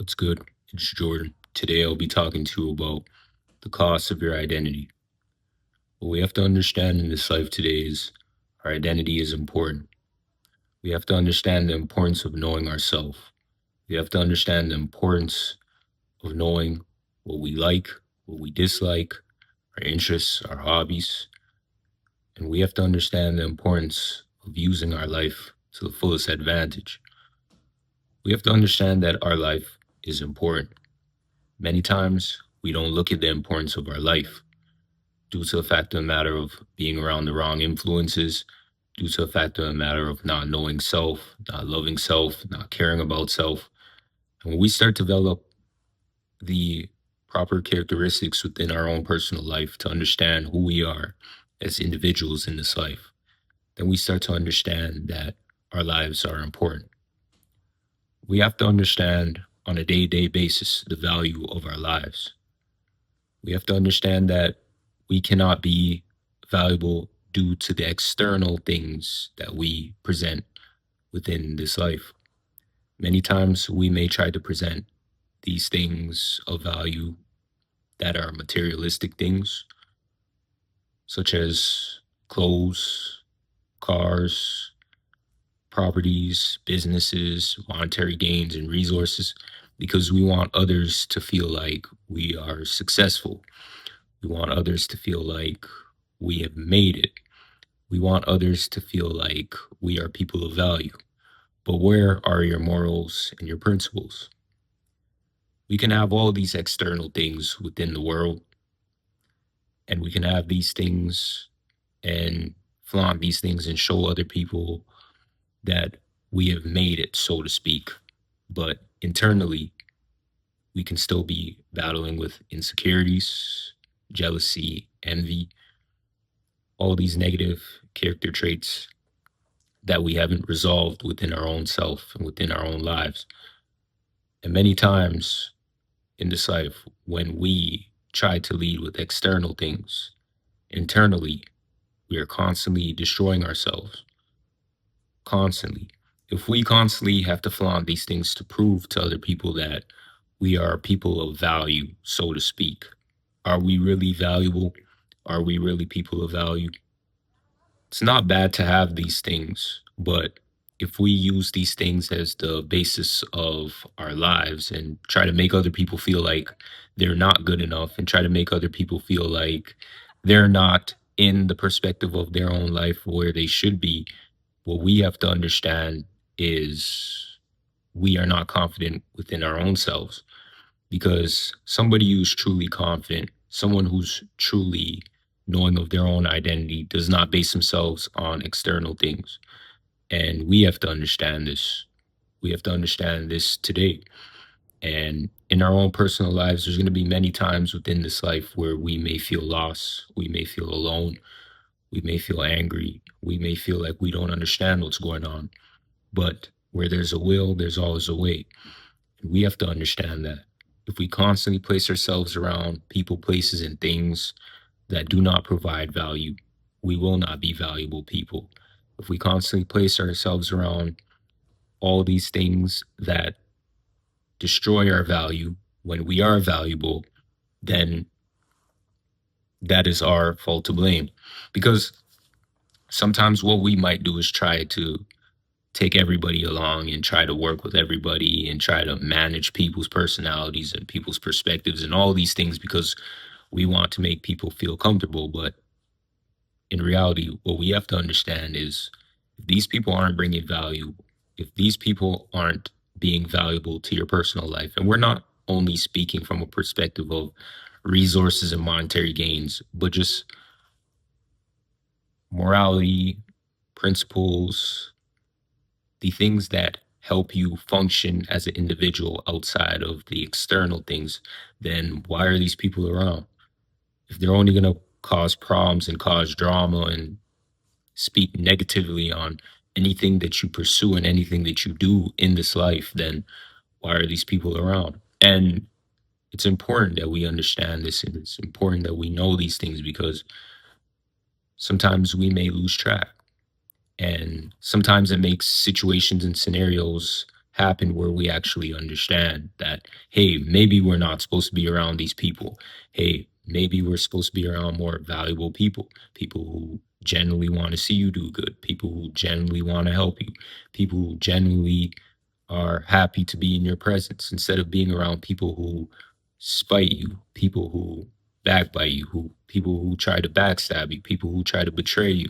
What's good? It's Jordan. Today I'll be talking to you about the cost of your identity. What we have to understand in this life today is our identity is important. We have to understand the importance of knowing ourselves. We have to understand the importance of knowing what we like, what we dislike, our interests, our hobbies, and we have to understand the importance of using our life to the fullest advantage. We have to understand that our life is important. Many times we don't look at the importance of our life due to the fact of the matter of being around the wrong influences, due to the fact of the matter of not knowing self, not loving self, not caring about self. And when we start to develop the proper characteristics within our own personal life to understand who we are as individuals in this life, then we start to understand that our lives are important. We have to understand on a day to day basis the value of our lives. We have to understand that we cannot be valuable due to the external things that we present within this life. Many times we may try to present these things of value that are materialistic things, such as clothes, cars, properties, businesses, monetary gains, and resources, because we want others to feel like we are successful. We want others to feel like we have made it. We want others to feel like we are people of value. But where are your morals and your principles? We can have all these external things within the world, and we can have these things and flaunt these things and show other people that we have made it, so to speak. But internally, we can still be battling with insecurities, jealousy, envy, all these negative character traits that we haven't resolved within our own self and within our own lives. And many times in this life, when we try to lead with external things, internally, we are constantly destroying ourselves. Constantly. If we constantly have to flaunt these things to prove to other people that we are people of value, so to speak, are we really valuable? Are we really people of value? It's not bad to have these things, but if we use these things as the basis of our lives and try to make other people feel like they're not good enough and try to make other people feel like they're not in the perspective of their own life where they should be, what we have to understand is we are not confident within our own selves, because somebody who's truly confident, someone who's truly knowing of their own identity, does not base themselves on external things. And we have to understand this. We have to understand this today. And in our own personal lives, there's going to be many times within this life where we may feel lost, we may feel alone, we may feel angry, we may feel like we don't understand what's going on. But where there's a will, there's always a way. We have to understand that if we constantly place ourselves around people, places, and things that do not provide value, we will not be valuable people. If we constantly place ourselves around all these things that destroy our value when we are valuable, then that is our fault to blame. Because sometimes what we might do is try to take everybody along and try to work with everybody and try to manage people's personalities and people's perspectives and all these things because we want to make people feel comfortable. But in reality, what we have to understand is if these people aren't bringing value, if these people aren't being valuable to your personal life, and we're not only speaking from a perspective of resources and monetary gains, but just morality, principles, the things that help you function as an individual outside of the external things, then why are these people around? If they're only going to cause problems and cause drama and speak negatively on anything that you pursue and anything that you do in this life, then why are these people around? And it's important that we understand this and it's important that we know these things because sometimes we may lose track. And sometimes it makes situations and scenarios happen where we actually understand that, hey, maybe we're not supposed to be around these people. Hey, maybe we're supposed to be around more valuable people, people who genuinely want to see you do good, people who genuinely want to help you, people who genuinely are happy to be in your presence instead of being around people who spite you, people who backbite you, who people who try to backstab you, people who try to betray you.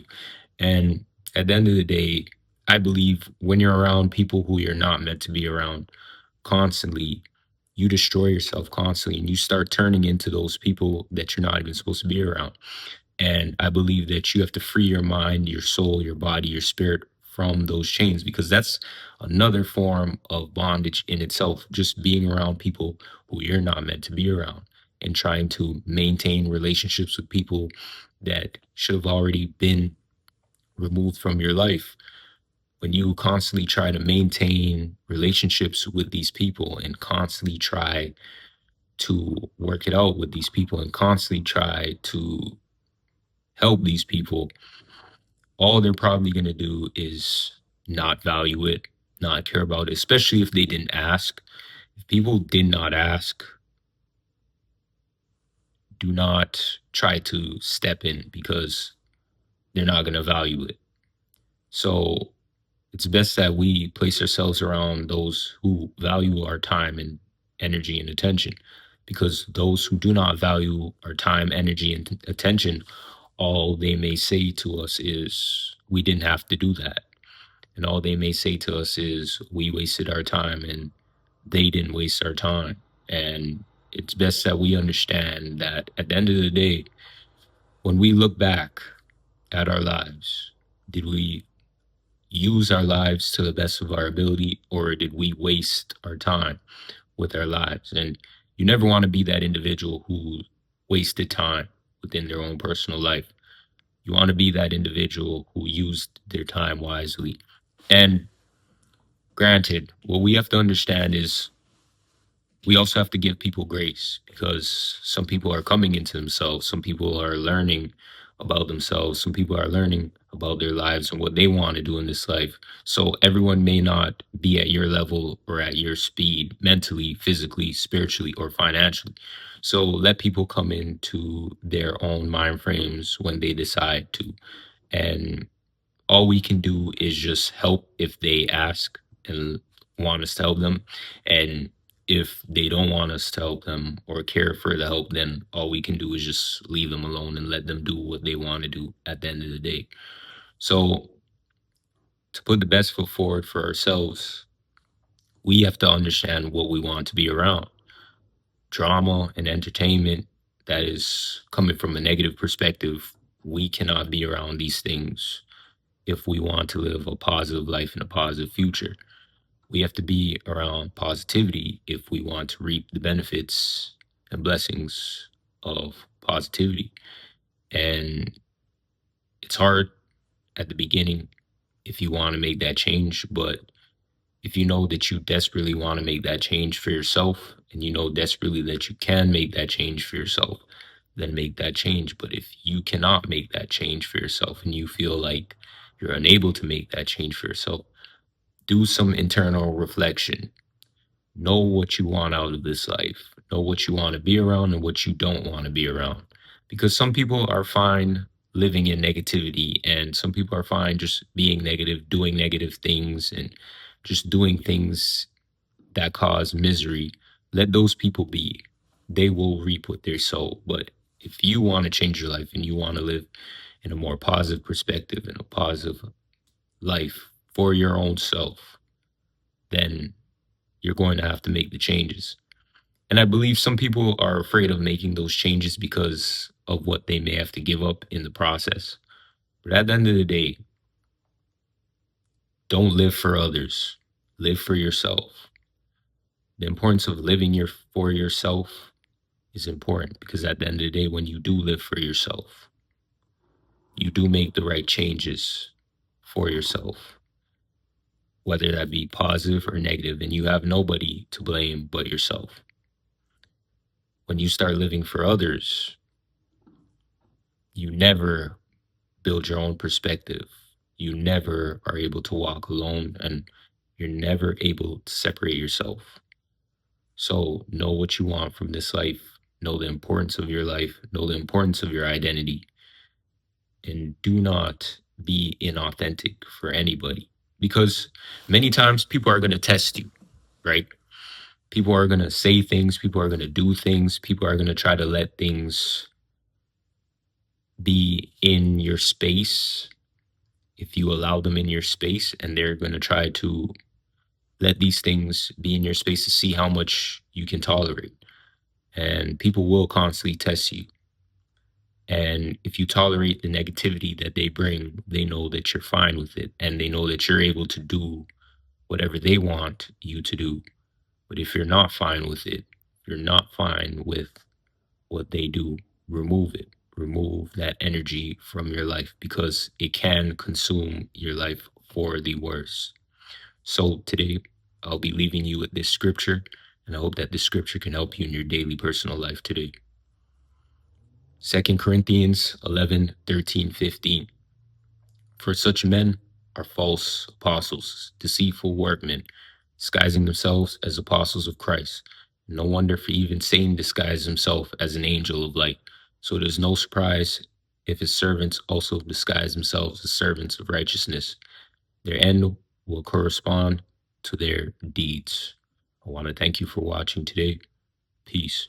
And at the end of the day, I believe when you're around people who you're not meant to be around constantly, you destroy yourself constantly and you start turning into those people that you're not even supposed to be around. And I believe that you have to free your mind, your soul, your body, your spirit from those chains, because that's another form of bondage in itself. Just being around people who you're not meant to be around and trying to maintain relationships with people that should have already been removed from your life. When you constantly try to maintain relationships with these people and constantly try to work it out with these people and constantly try to help these people, all they're probably going to do is not value it, not care about it, especially if they didn't ask. If people did not ask, do not try to step in because they're not going to value it. So it's best that we place ourselves around those who value our time and energy and attention, because those who do not value our time, energy, and attention, all they may say to us is, we didn't have to do that. And all they may say to us is, we wasted our time and they didn't waste our time. And it's best that we understand that at the end of the day, when we look back at our lives, did we use our lives to the best of our ability, or did we waste our time with our lives? And you never want to be that individual who wasted time within their own personal life. You want to be that individual who used their time wisely. And granted, what we have to understand is we also have to give people grace, because some people are coming into themselves. Some people are learning about themselves. Some people are learning about their lives and what they want to do in this life. So everyone may not be at your level or at your speed mentally, physically, spiritually, or financially. So let people come into their own mind frames when they decide to. And all we can do is just help if they ask and want us to help them. And if they don't want us to help them or care for the help, then all we can do is just leave them alone and let them do what they want to do at the end of the day. So, to put the best foot forward for ourselves, we have to understand what we want to be around. Drama and entertainment that is coming from a negative perspective, we cannot be around these things if we want to live a positive life and a positive future. We have to be around positivity if we want to reap the benefits and blessings of positivity. And it's hard at the beginning if you want to make that change, but if you know that you desperately want to make that change for yourself and you know desperately that you can make that change for yourself, then make that change. But if you cannot make that change for yourself and you feel like you're unable to make that change for yourself, do some internal reflection. Know what you want out of this life. Know what you want to be around and what you don't want to be around. Because some people are fine living in negativity, and some people are fine just being negative, doing negative things, and just doing things that cause misery. Let those people be. They will reap what they sow. But if you want to change your life and you want to live in a more positive perspective and a positive life for your own self, then you're going to have to make the changes. And I believe some people are afraid of making those changes because of what they may have to give up in the process. But at the end of the day, don't live for others, live for yourself. The importance of living for yourself is important, because at the end of the day, when you do live for yourself, you do make the right changes for yourself, whether that be positive or negative, and you have nobody to blame but yourself. When you start living for others, you never build your own perspective. You never are able to walk alone. And You're never able to separate yourself. So know what you want from this life. Know the importance of your life. Know the importance of your identity. And do not be inauthentic for anybody. Because many times people are going to test you, right? People are going to say things. People are going to do things. People are going to try to let things be in your space if you allow them in your space, and they're going to try to let these things be in your space to see how much you can tolerate. And people will constantly test you. And if you tolerate the negativity that they bring, they know that you're fine with it, and they know that you're able to do whatever they want you to do. But if you're not fine with it, you're not fine with what they do, remove it. Remove that energy from your life, because it can consume your life for the worse. So today, I'll be leaving you with this scripture, and I hope that this scripture can help you in your daily personal life today. 2 Corinthians 11:13-15. For such men are false apostles, deceitful workmen, disguising themselves as apostles of Christ. No wonder, for even Satan disguised himself as an angel of light. So it is no surprise if his servants also disguise themselves as servants of righteousness. Their end will correspond to their deeds. I want to thank you for watching today. Peace.